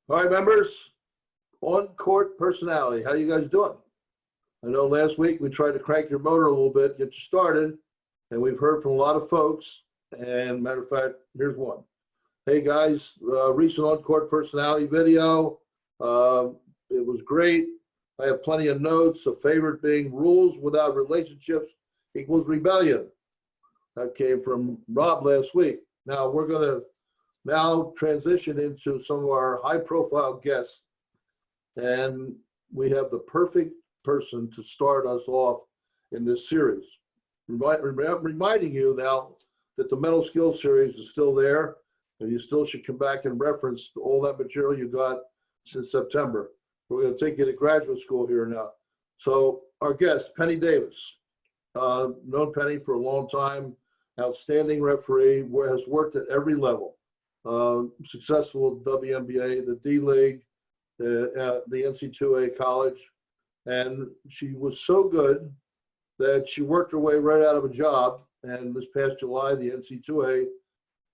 All right, members, on-court personality. How you guys doing? I know last week we tried to crank your motor a little bit, get you started, and we've heard from a lot of folks. And matter of fact, here's one. Hey guys, recent on-court personality video. It was great. I have plenty of notes. A favorite being rules without relationships equals rebellion. That came from Rob last week. Now we're going to now transition into some of our high-profile guests, and we have the perfect person to start us off in this series. Reminding you now that the mental skills series is still there, and you still should come back and reference all that material you got since September. We're going to take you to graduate school here now. So our guest, Penny Davis, known Penny for a long time, outstanding referee, has worked at every level. Successful WNBA, the D League, the NC2A college, and she was so good that she worked her way right out of a job. And this past July, the NC2A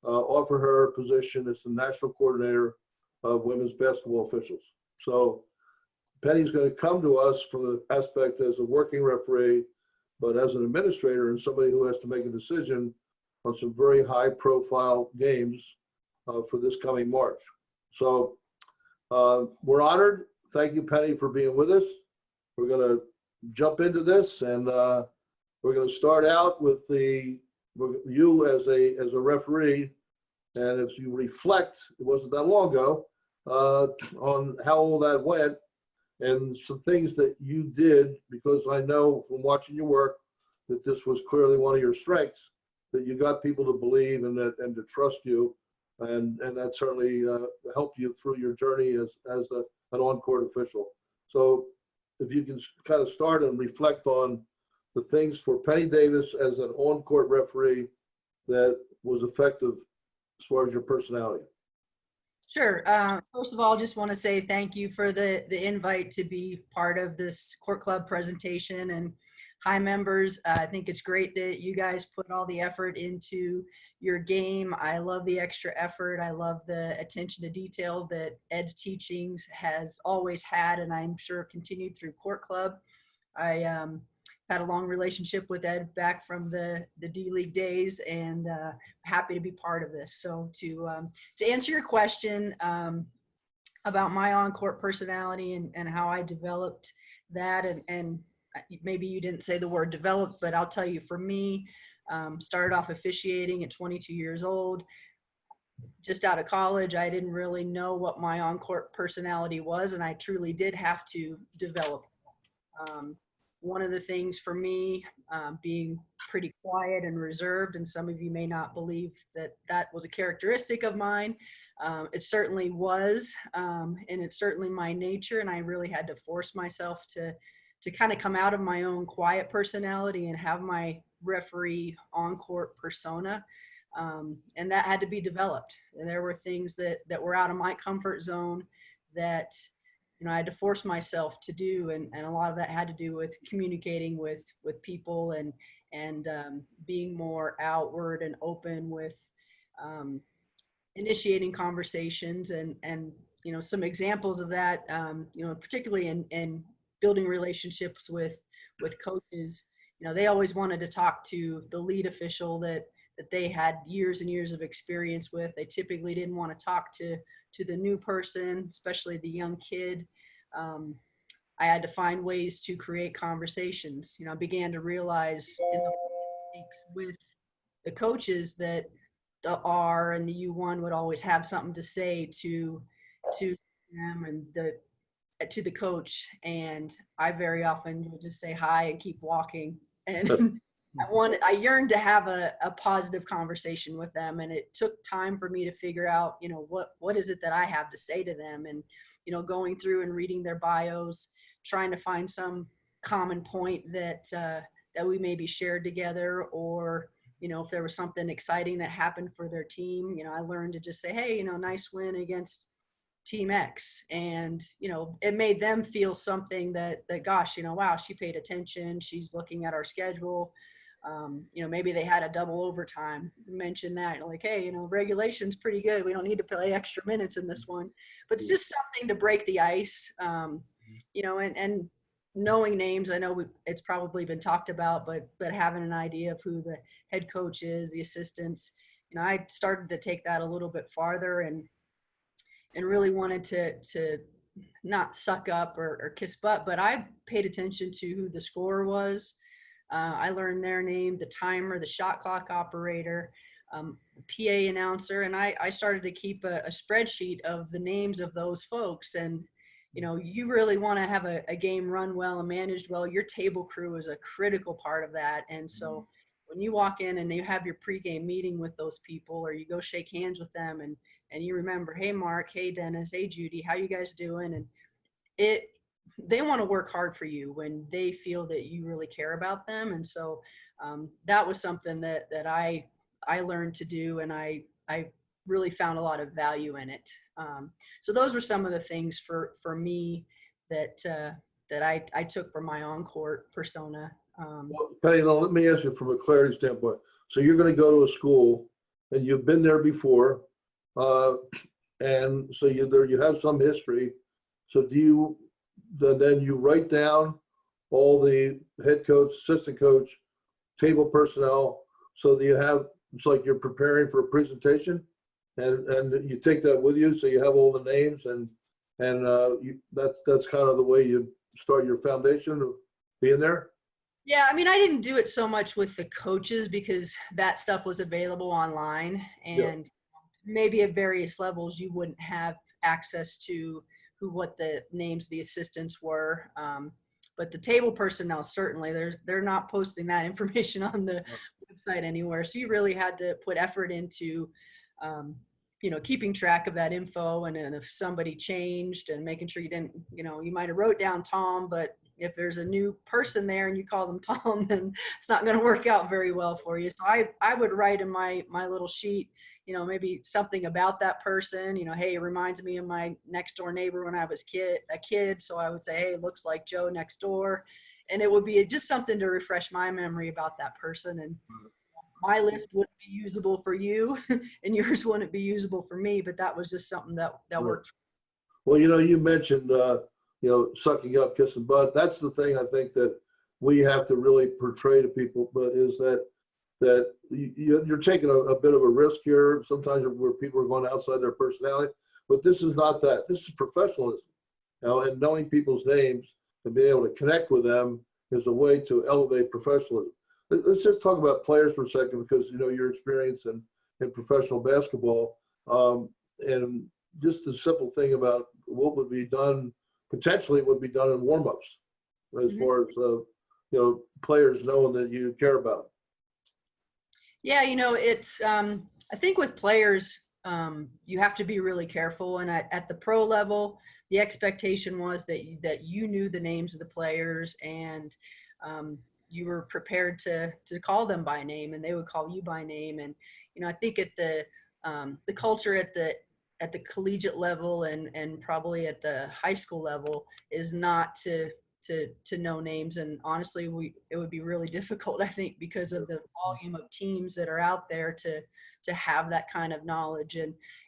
offered her a position as the national coordinator of women's basketball officials. So Penny's going to come to us from the aspect as a working referee, but as an administrator and somebody who has to make a decision on some very high-profile games for this coming March. So we're honored. Thank you, Penny, for being with us. We're going to jump into this, and we're going to start out with you as a referee. And if you reflect, it wasn't that long ago, on how all that went and some things that you did, because I know from watching your work that this was clearly one of your strengths, that you got people to believe and to trust you. And that certainly helped you through your journey as an on-court official. So if you can kind of start and reflect on the things for Penny Davis as an on-court referee that was effective as far as your personality. Sure. First of all, just want to say thank you for the invite to be part of this Court Club presentation. And hi, members. I think it's great that you guys put all the effort into your game. I love the extra effort. I love the attention to detail that Ed's teachings has always had, and I'm sure continued through Court Club. I had a long relationship with Ed back from the D League days, and happy to be part of this. So to answer your question about my on-court personality and how I developed that, and maybe you didn't say the word developed, but I'll tell you, for me, started off officiating at 22 years old. Just out of college, I didn't really know what my on-court personality was, and I truly did have to develop. One of the things for me, being pretty quiet and reserved, and some of you may not believe that was a characteristic of mine. It certainly was, and it's certainly my nature, and I really had to force myself to kind of come out of my own quiet personality and have my referee on-court persona. And that had to be developed. And there were things that were out of my comfort zone that I had to force myself to do, and a lot of that had to do with communicating with people and being more outward and open with initiating conversations and some examples of that, particularly in building relationships with coaches. They always wanted to talk to the lead official that they had years and years of experience with. They typically didn't want to talk to the new person, especially the young kid. I had to find ways to create conversations. I began to realize in the weeks with the coaches that the R and the U1 would always have something to say to them and to the coach. And I very often would just say hi and keep walking. And I yearned to have a positive conversation with them, and it took time for me to figure out, what is it that I have to say to them, and going through and reading their bios, trying to find some common point that we maybe shared together, or if there was something exciting that happened for their team. I learned to just say, hey, nice win against Team X, and it made them feel something that gosh, wow, she paid attention, she's looking at our schedule. Maybe they had a double overtime. Mention that, like, hey, regulation's pretty good. We don't need to play extra minutes in this one. But it's just something to break the ice. And knowing names, I know it's probably been talked about, but having an idea of who the head coach is, the assistants, I started to take that a little bit farther and really wanted to not suck up or kiss butt, but I paid attention to who the scorer was. I learned their name, the timer, the shot clock operator, PA announcer, and I started to keep a spreadsheet of the names of those folks. And you really want to have a game run well and managed well. Your table crew is a critical part of that. And so when you walk in and you have your pregame meeting with those people, or you go shake hands with them, and you remember, hey Mark, hey Dennis, hey Judy, how you guys doing? And they want to work hard for you when they feel that you really care about them. And so that was something that I learned to do, and I really found a lot of value in it. So those were some of the things for me that I took from my on-court persona. Well, Penny, now let me ask you from a clarity standpoint. So you're going to go to a school, and you've been there before, and so you have some history. So then you write down all the head coach, assistant coach, table personnel, so that it's like you're preparing for a presentation, and you take that with you, so you have all the names, and that's kind of the way you start your foundation of being there. Yeah, I didn't do it so much with the coaches because that stuff was available online, and maybe at various levels you wouldn't have access to what the names of the assistants were. But the table personnel, certainly they're not posting that information on the website anywhere. So you really had to put effort into, keeping track of that info, and if somebody changed, and making sure you didn't, you might've wrote down Tom, but if there's a new person there and you call them Tom, then it's not going to work out very well for you. So I would write in my little sheet, maybe something about that person, hey, it reminds me of my next door neighbor when I was a kid. So I would say, hey, it looks like Joe next door. And it would be just something to refresh my memory about that person. And my list wouldn't be usable for you and yours wouldn't be usable for me, but that was just something that worked. Well, you mentioned, sucking up, kissing butt. That's the thing I think that we have to really portray to people, but is that you're taking a bit of a risk here sometimes where people are going outside their personality, but this is not that. This is professionalism, and knowing people's names and being able to connect with them is a way to elevate professionalism. Let's just talk about players for a second, because your experience in professional basketball, and just the simple thing about what would be done potentially would be done in warm-ups, as far as players knowing that you care about them. Yeah, it's I think with players, you have to be really careful. And at the pro level, the expectation was that you knew the names of the players, and you were prepared to call them by name, and they would call you by name. And I think at the culture at the collegiate level and probably at the high school level is not to know names. And honestly, it would be really difficult, I think, because of the volume of teams that are out there to have that kind of knowledge.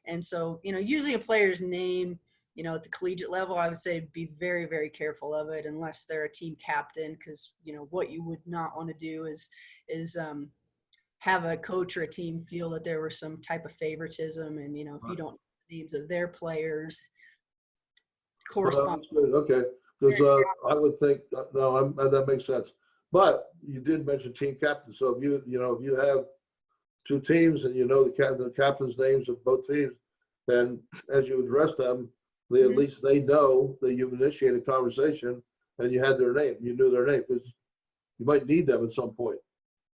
And so, usually a player's name, at the collegiate level, I would say be very, very careful of it unless they're a team captain, because, what you would not want to do is have a coach or a team feel that there was some type of favoritism. And, if you don't know the names of their players, correspond. Okay. Because I would think, that makes sense. But you did mention team captain. So if you have two teams and the captain's names of both teams, then as you address them, at least they know that you've initiated a conversation and you had their name. You knew their name, because you might need them at some point.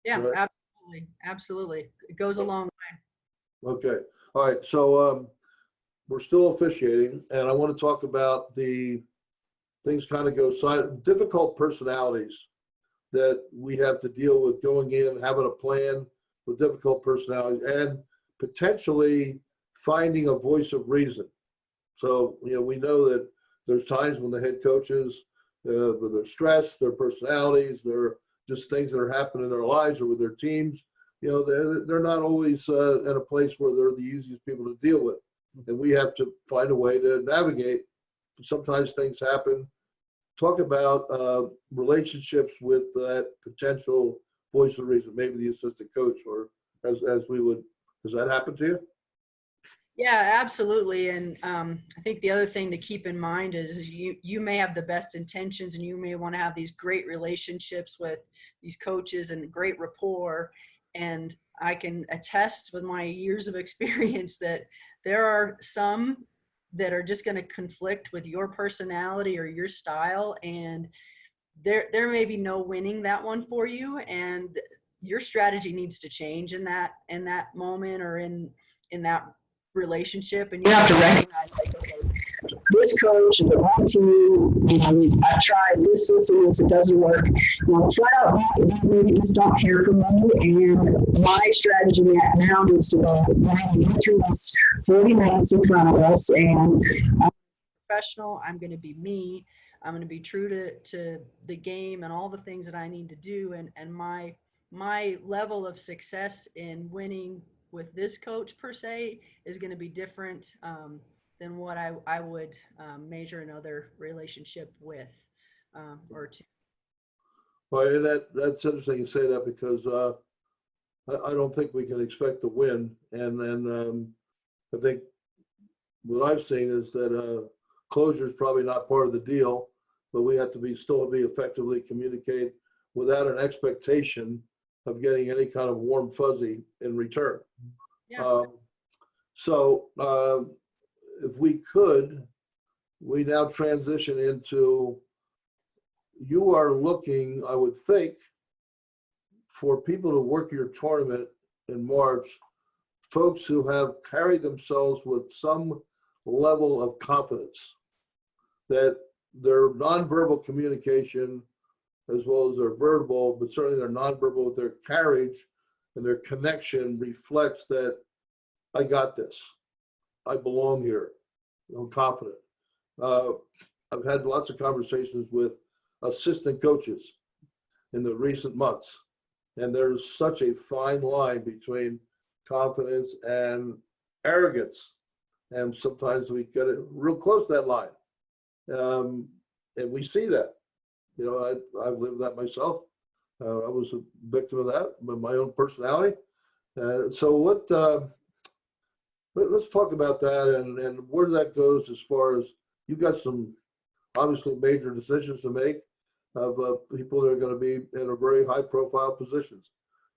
Yeah, right? Absolutely. It goes a long way. Okay. All right. So we're still officiating, and I want to talk about the things kind of go difficult personalities that we have to deal with going in, having a plan with difficult personalities, and potentially finding a voice of reason. So, we know that there's times when the head coaches, with their stress, their personalities, their just things that are happening in their lives or with their teams. You know, they're not always in a place where they're the easiest people to deal with. And we have to find a way to navigate. Sometimes things happen. Talk about relationships with that potential voice of reason, maybe the assistant coach, or as we would. Does that happen to you? Yeah, absolutely. And I think the other thing to keep in mind is you may have the best intentions and you may want to have these great relationships with these coaches and great rapport. And I can attest with my years of experience that there are some that are just going to conflict with your personality or your style, and there may be no winning that one for you, and your strategy needs to change in that moment or in that relationship. And you have to recognize, like, okay, this coach is the wrong team. You know, I've tried this, and this, it doesn't work. You know, flat out, they really just don't care for me. And my strategy now is to get through this 40 minutes in front of us, and I'm professional. I'm going to be me. I'm going to be true to the game and all the things that I need to do. And my level of success in winning with this coach per se is going to be different than what I would measure another relationship with or two. Well, and that's interesting you say that, because I don't think we can expect to win. And then I think what I've seen is that closure is probably not part of the deal, but we have to still be effectively communicate without an expectation of getting any kind of warm fuzzy in return. Yeah. So if we could, we now transition into, you are looking, I would think, for people to work your tournament in March, folks who have carried themselves with some level of confidence, that their nonverbal communication, as well as their verbal, but certainly their nonverbal with their carriage and their connection, reflects that I got this. I belong here. I'm confident. I've had lots of conversations with assistant coaches in the recent months, and there's such a fine line between confidence and arrogance, and sometimes we get it real close to that line, and we see that. You know, I've lived that myself. I was a victim of that with my own personality. So let's talk about that and where that goes, as far as you've got some obviously major decisions to make of people that are going to be in a very high profile positions.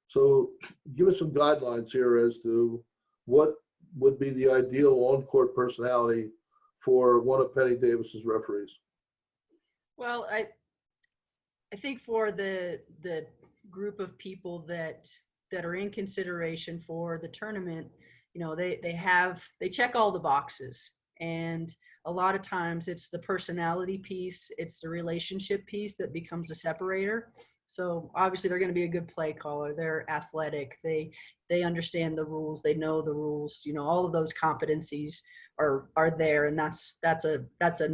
So give us some guidelines here as to what would be the ideal on-court personality for one of Penny Davis's referees. Well, I think for the group of people that are in consideration for the tournament, you know, they check all the boxes, and a lot of times it's the personality piece, it's the relationship piece that becomes a separator. So obviously they're going to be a good play caller. They're athletic. They understand the rules. They know the rules. You know, all of those competencies are there, and that's a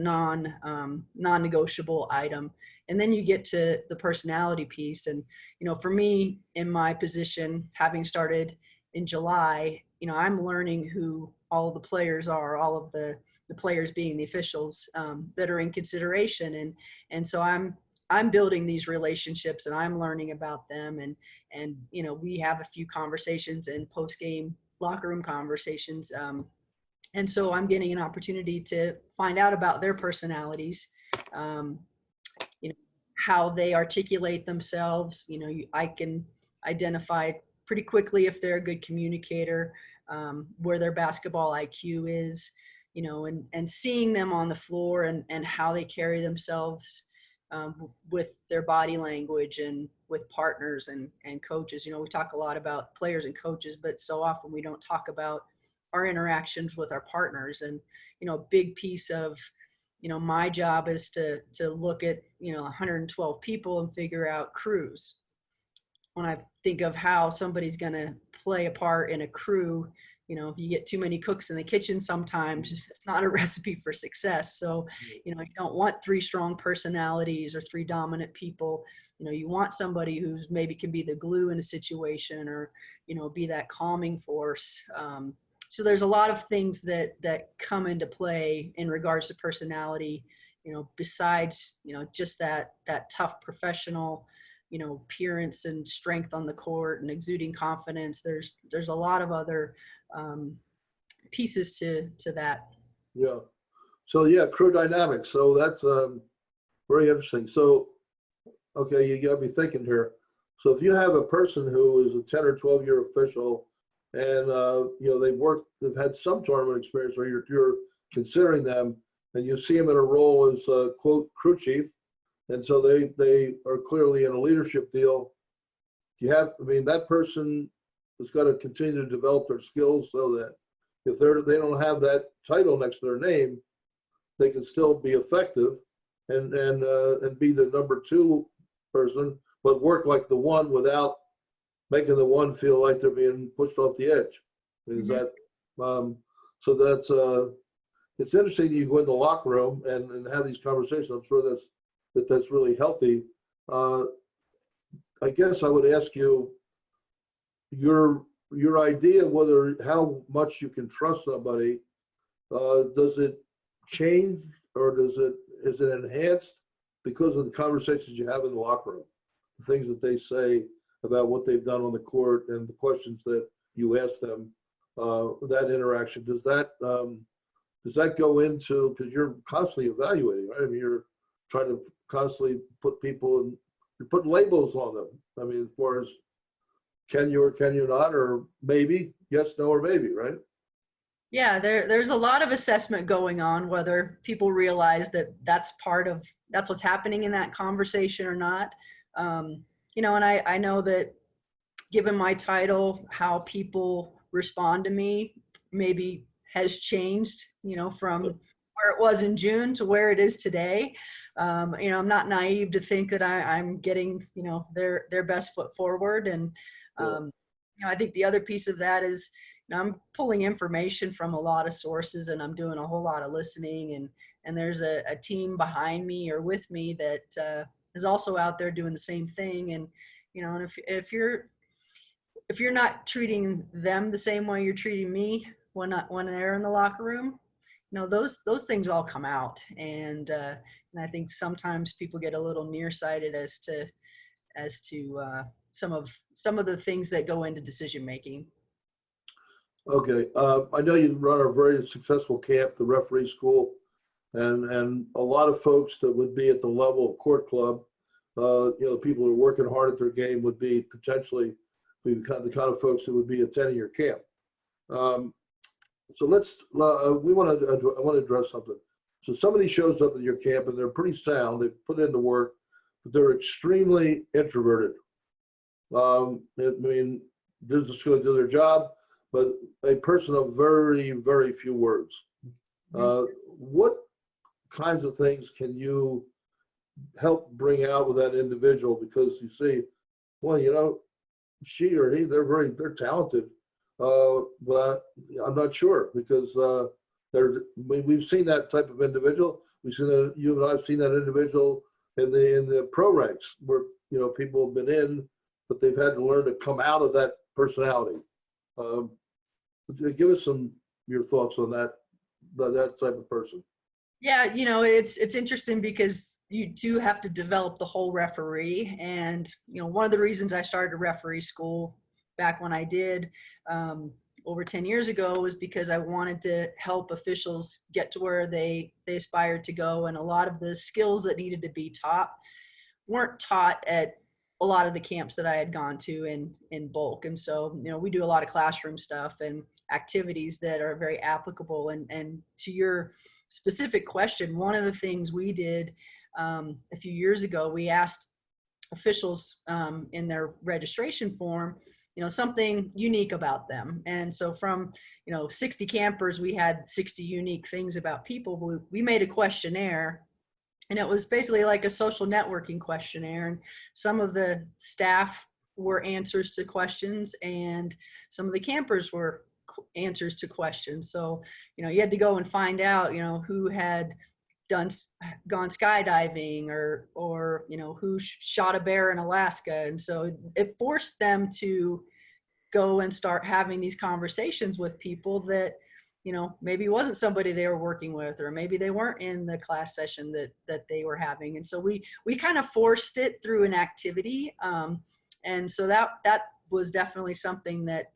non-negotiable item. And then you get to the personality piece, and you know, for me in my position, having started in July, you know, I'm learning who all of the players are, all of the players being the officials that are in consideration, and so I'm building these relationships and I'm learning about them, and you know, we have a few conversations and post-game locker room conversations, and so I'm getting an opportunity to find out about their personalities, you know, how they articulate themselves. You know, I can identify pretty quickly if they're a good communicator, where their basketball IQ is, you know, and seeing them on the floor and how they carry themselves with their body language and with partners and coaches. You know, we talk a lot about players and coaches, but so often we don't talk about our interactions with our partners. And, you know, a big piece of, you know, my job is to look at, you know, 112 people and figure out crews. when I think of how somebody's going to play a part in a crew, you know, if you get too many cooks in the kitchen, sometimes it's not a recipe for success. So, you know, you don't want three strong personalities or three dominant people. You know, you want somebody who's maybe can be the glue in a situation, or, you know, be that calming force. So there's a lot of things that come into play in regards to personality, you know, besides, you know, just that tough professional, you know, appearance and strength on the court and exuding confidence. There's a lot of other pieces to that. Yeah. So yeah, crew dynamics. So that's very interesting. So, okay, you got me thinking here. So if you have a person who is a 10 or 12-year official and, you know, they've had some tournament experience, or you're considering them, and you see them in a role as, quote, crew chief, and so they are clearly in a leadership deal. I mean, that person has got to continue to develop their skills so that if they don't have that title next to their name, they can still be effective and be the number two person, but work like the one without making the one feel like they're being pushed off the edge. Is that so? That's it's interesting. You go in the locker room and have these conversations. I'm sure that's really healthy. I guess I would ask you your idea whether how much you can trust somebody. Does it change, or is it enhanced because of the conversations you have in the locker room, the things that they say about what they've done on the court and the questions that you ask them, that interaction, does that go into, because you're constantly evaluating, right? I mean, you're trying to constantly put people in, you're putting labels on them. I mean, as far as can you or can you not, or maybe, yes, no, or maybe, right? Yeah, there's a lot of assessment going on, whether people realize that that's what's happening in that conversation or not. You know, and I know that given my title, how people respond to me maybe has changed, you know, from where it was in June to where it is today. You know, I'm not naive to think that I'm getting, you know, their best foot forward. And, you know, I think the other piece of that is, you know, I'm pulling information from a lot of sources, and I'm doing a whole lot of listening, and there's a team behind me or with me that is also out there doing the same thing. And, you know, and if you're not treating them the same way you're treating me when they're in the locker room, you know, those things all come out. And I think sometimes people get a little nearsighted as to some of the things that go into decision making. Okay, I know you run a very successful camp, the referee school, and a lot of folks that would be at the level of court club, you know, people who are working hard at their game would be potentially the kind of folks that would be attending your camp. So I want to address something. So somebody shows up at your camp and they're pretty sound, they put in the work, but they're extremely introverted. I mean, they're just going to do their job, but a person of very, very few words. What kinds of things can you help bring out with that individual? Because you see, well, you know, she or he, they're talented, but I'm not sure, because we've seen that type of individual. We've seen that, you and I've seen that individual in the pro ranks, where, you know, people have been in, but they've had to learn to come out of that personality. Give us your thoughts on that type of person. Yeah, you know, it's interesting because you do have to develop the whole referee. And, you know, one of the reasons I started a referee school back when I did over 10 years ago was because I wanted to help officials get to where they aspired to go. And a lot of the skills that needed to be taught weren't taught at a lot of the camps that I had gone to in bulk. And so, you know, we do a lot of classroom stuff and activities that are very applicable. And to your specific question, one of the things we did a few years ago, we asked officials in their registration form, you know, something unique about them. And so from, you know, 60 campers, we had 60 unique things about people. We made a questionnaire, and it was basically like a social networking questionnaire. And some of the staff were answers to questions, and some of the campers were answers to questions. So, you had to go and find out, who had gone skydiving, or who shot a bear in Alaska. And so it forced them to go and start having these conversations with people that maybe wasn't somebody they were working with, or maybe they weren't in the class session that they were having. And so we kind of forced it through an activity, and so that was definitely something that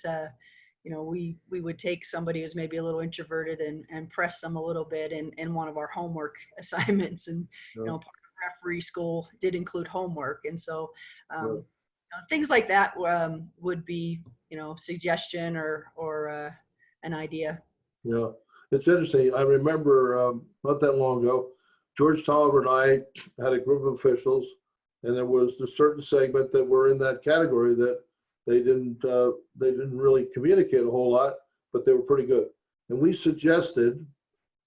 we would take somebody who's maybe a little introverted and press them a little bit in one of our homework assignments. And Yeah. part of referee school did include homework. And so Right. things like that would be suggestion or an idea. Yeah, it's interesting. I remember not that long ago, George Tolliver and I had a group of officials, and there was a certain segment that were in that category that they didn't really communicate a whole lot, but they were pretty good. And we suggested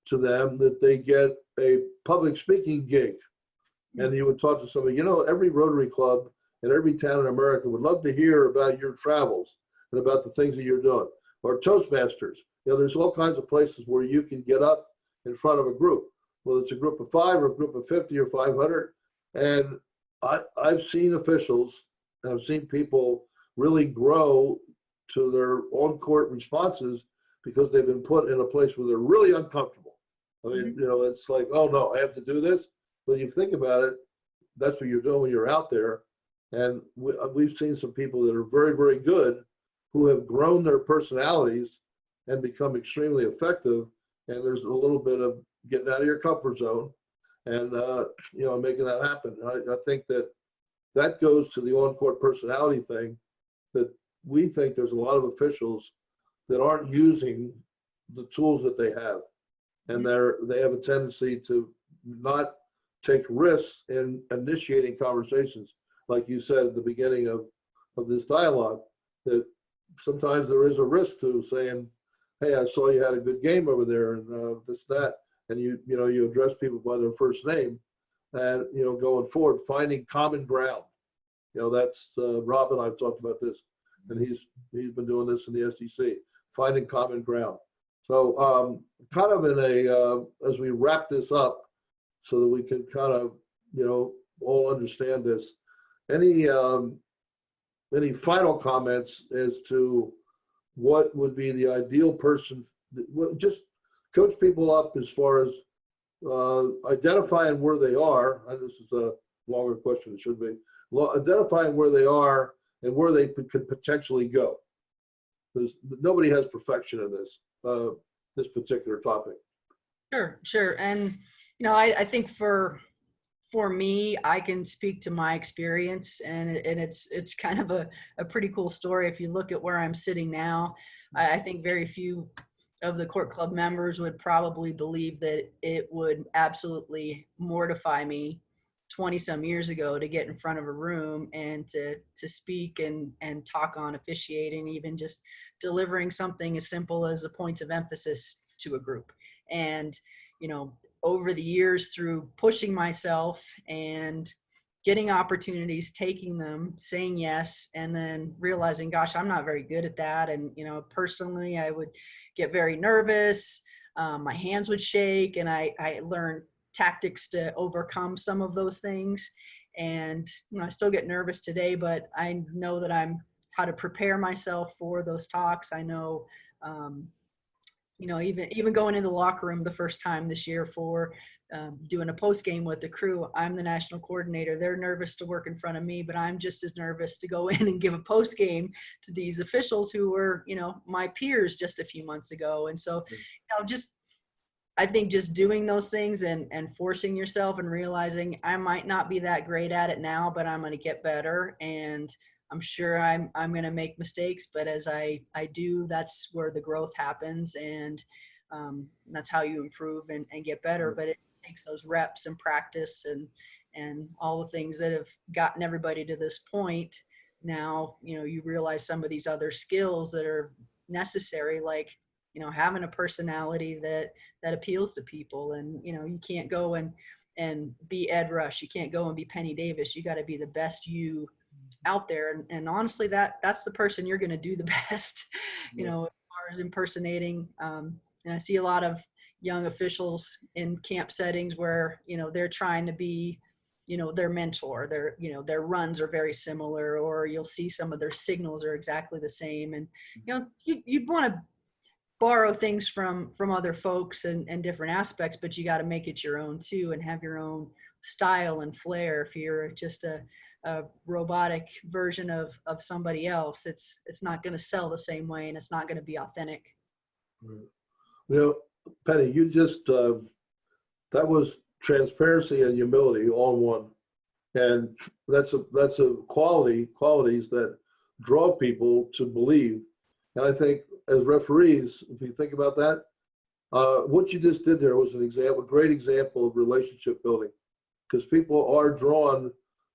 to them that they get a public speaking gig, and you would talk to somebody. Every Rotary Club in every town in America would love to hear about your travels and about the things that you're doing. Or Toastmasters. There's all kinds of places where you can get up in front of a group, whether it's a group of 5 or a group of 50 or 500. And I've seen officials, and I've seen people really grow to their on-court responses because they've been put in a place where they're really uncomfortable. I mean, it's like, oh no, I have to do this. But you think about it, that's what you're doing when you're out there. And we've seen some people that are very, very good who have grown their personalities and become extremely effective. And there's a little bit of getting out of your comfort zone and, making that happen. I think that goes to the on-court personality thing, that we think there's a lot of officials that aren't using the tools that they have. And they have a tendency to not take risks in initiating conversations. Like you said at the beginning of this dialogue, that sometimes there is a risk to saying, hey, I saw you had a good game over there, and this, that, and you address people by their first name, and going forward, finding common ground. That's Rob and I've talked about this, and he's been doing this in the SEC, finding common ground. So kind of in a as we wrap this up, so that we can kind of all understand this. Any final comments as to what would be the ideal person? Just coach people up as far as identifying where they are. This is a longer question, it should be. Identifying where they are and where they could potentially go. Because nobody has perfection in this particular topic. Sure. And, I think for me, I can speak to my experience, and it's kind of a pretty cool story. If you look at where I'm sitting now, I think very few of the court club members would probably believe that it would absolutely mortify me 20 some years ago to get in front of a room and to speak and talk on officiating, even just delivering something as simple as a point of emphasis to a group. And, over the years, through pushing myself and getting opportunities, taking them, saying yes, and then realizing, gosh, I'm not very good at that. And, personally, I would get very nervous. My hands would shake, and I learned tactics to overcome some of those things. And I still get nervous today, but I know that I'm how to prepare myself for those talks. I know, even going into the locker room the first time this year for doing a post game with the crew, I'm the national coordinator. They're nervous to work in front of me, but I'm just as nervous to go in and give a post game to these officials who were, my peers just a few months ago. And so, I think just doing those things and forcing yourself and realizing I might not be that great at it now, but I'm going to get better. And I'm sure I'm going to make mistakes, but as I do, that's where the growth happens. And that's how you improve and get better. But it takes those reps and practice and all the things that have gotten everybody to this point. Now, you realize some of these other skills that are necessary, like, having a personality that appeals to people. And, you can't go and be Ed Rush. You can't go and be Penny Davis. You got to be the best you out there. And honestly, that's the person you're going to do the best, you know, as far as impersonating. And I see a lot of young officials in camp settings where, you know, they're trying to be, you know, their mentor. Their, you know, their runs are very similar, or you'll see some of their signals are exactly the same. And, you know, you'd want to borrow things from other folks and different aspects, but you got to make it your own too, and have your own style and flair. If you're just a robotic version of somebody else, it's not going to sell the same way, and it's not going to be authentic. Right. You know, Penny, you just, that was transparency and humility all in one. And that's a qualities that draw people to believe. And I think as referees, if you think about that, what you just did there was a great example of relationship building, because people are drawn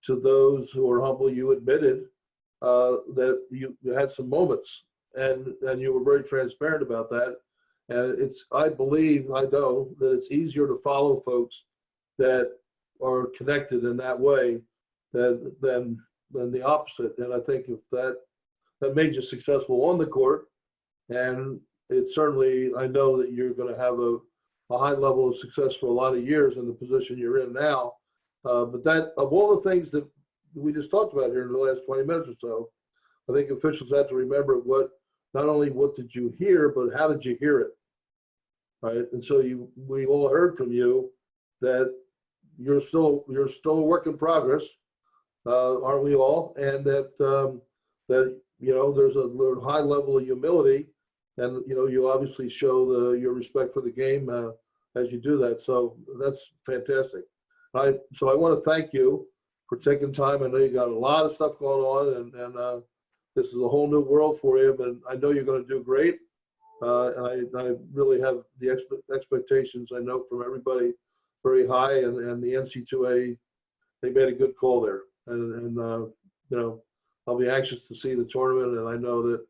to those who are humble. You admitted that you had some moments, and you were very transparent about that. And I know that it's easier to follow folks that are connected in that way than the opposite. And I think if that made you successful on the court, and it certainly, I know that you're going to have a high level of success for a lot of years in the position you're in now. But that, of all the things that we just talked about here in the last 20 minutes or so, I think officials have to remember not only what did you hear, but how did you hear it, right? And so we all heard from you that you're still a work in progress, aren't we all? And that you know, there's a high level of humility, and you know, you obviously show your respect for the game as you do that. So that's fantastic. So I want to thank you for taking time. I know you got a lot of stuff going on, and this is a whole new world for you, but I know you're going to do great. And I really have the expectations, I know, from everybody very high, and the NC2A, they made a good call there. And you know, I'll be anxious to see the tournament, and I know that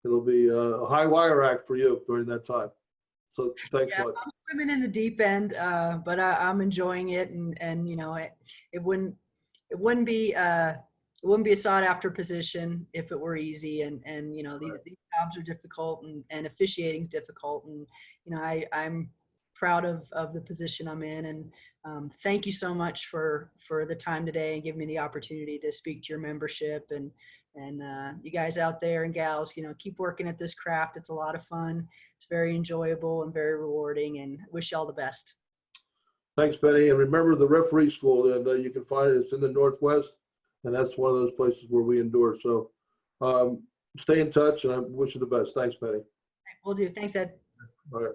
it'll be a high wire act for you during that time. So thanks much. I'm swimming in the deep end, but I'm enjoying it, and you know, it wouldn't be it wouldn't be a sought after position if it were easy, and you know, these jobs are difficult, and officiating is difficult, and you know, I'm proud of the position I'm in, and thank you so much for the time today and giving me the opportunity to speak to your membership, and you guys out there and gals, you know, keep working at this craft. It's a lot of fun. It's very enjoyable and very rewarding, and wish you all the best. Thanks, Penny. And remember the referee school, and you can find it. It's in the Northwest, and that's one of those places where we endure. So stay in touch, and I wish you the best. Thanks, Penny. Will do. Thanks, Ed. All right.